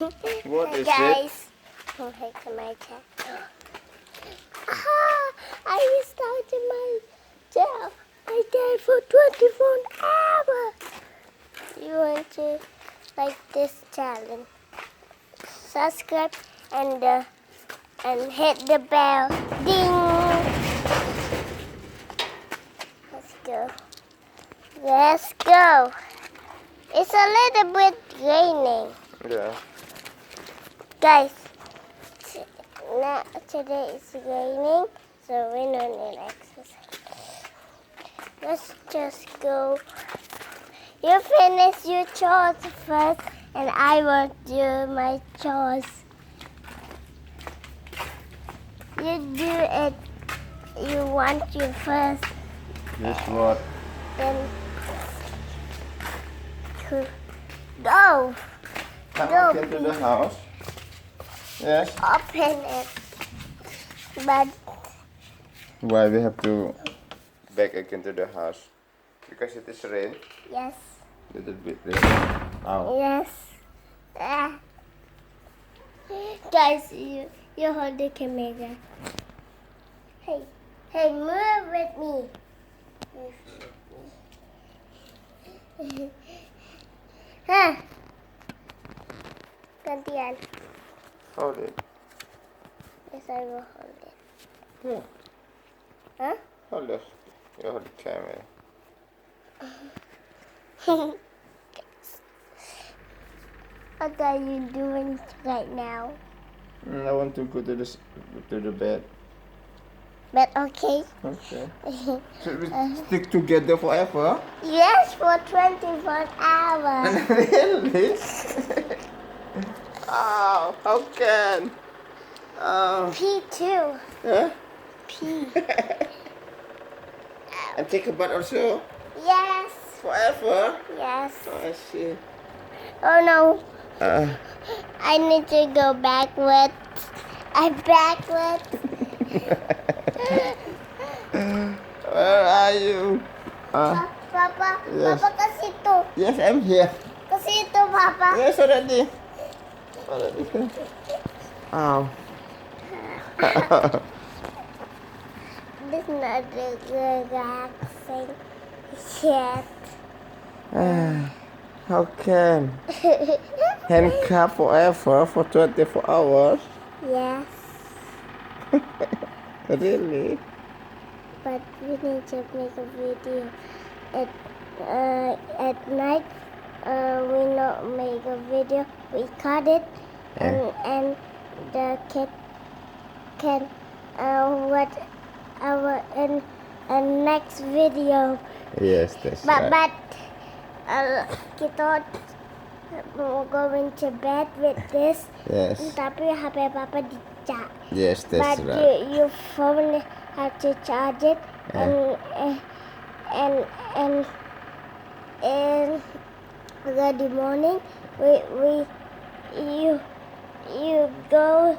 What is Guys, welcome to my channel. I started my channel. I did for 24 hours. You want to like this challenge? Subscribe and hit the bell. Ding! Let's go. Let's go. It's a little bit raining. Yeah. Guys, today it's raining, so we don't need exercise. Let's just go. You finish your chores first, and I will do my chores. You do it. You want you first, This what? then go. Come into the house. Yes. Open it, but Why we have to back again to the house? Because it is rain. yes. Little bit rain. Ow. Yes. Guys, you hold the camera. Hey, move with me. Huh? Gantian. Hold it. Yes, I will hold it. Yeah. Huh? Hold it. You hold the camera. What are you doing right now? I want to go to the bed. But okay. Okay. Should we stick together forever? Yes, for 24 hours. Really? Oh, how can? Oh. P too. Huh? P. And take a bath also? Yes. Forever? Yes. Oh, I see. Oh no. Uh, I need to go backwards. I'm backwards. where are you? Papa, Yes. Papa kasi ito. Yes, I'm here. Kasi ito, Papa. Yes, already. Already. Ow. This is not relaxing yet. How can? Handcuff forever for 24 hours? Yes, Really? but we need to make a video. At night, we not make a video. We cut it, and the kid can what our in next video. Yes, that's But right. kita going to bed with this. Yes. Tapi HP Papa dicak. Yes, But that's right. your phone have to charge it, and the morning you go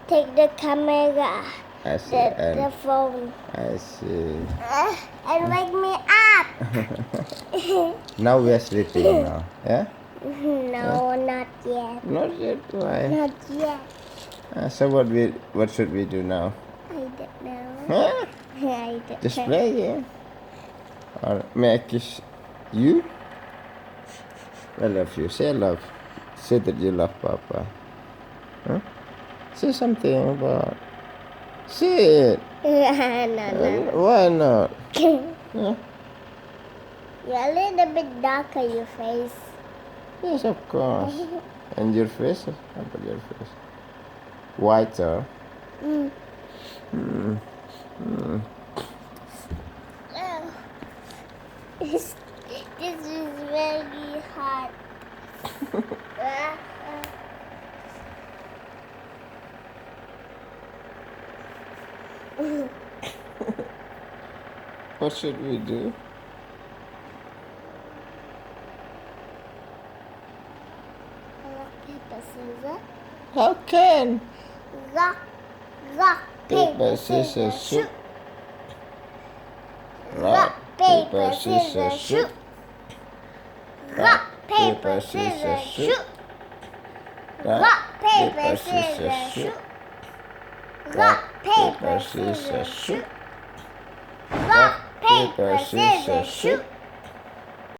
take the camera, I see. the phone, I see. and wake me up. Now we are sleeping now. Yeah? No, not yet. Not yet. Why? Not yet. So what should we do now? I don't know. Huh? I don't Just know. play, yeah? Or may I kiss you? I love you. Say I love. Say that you love Papa. Huh? Say something about. Say it. No. Why not? Huh? You're a little bit darker, your face. Yes, of course. And your face? How about your face? Whiter. Mm. Mm. Mm. This is very hot. What should we do? Rock, paper, scissors. How can? Rock, paper, scissors, shoot. Rock, paper, scissors, shoot. Rock, paper, scissors, shoot. Rock, paper, scissors, shoot. Rock, paper, scissors, shoot. Rock, paper, scissors, shoot.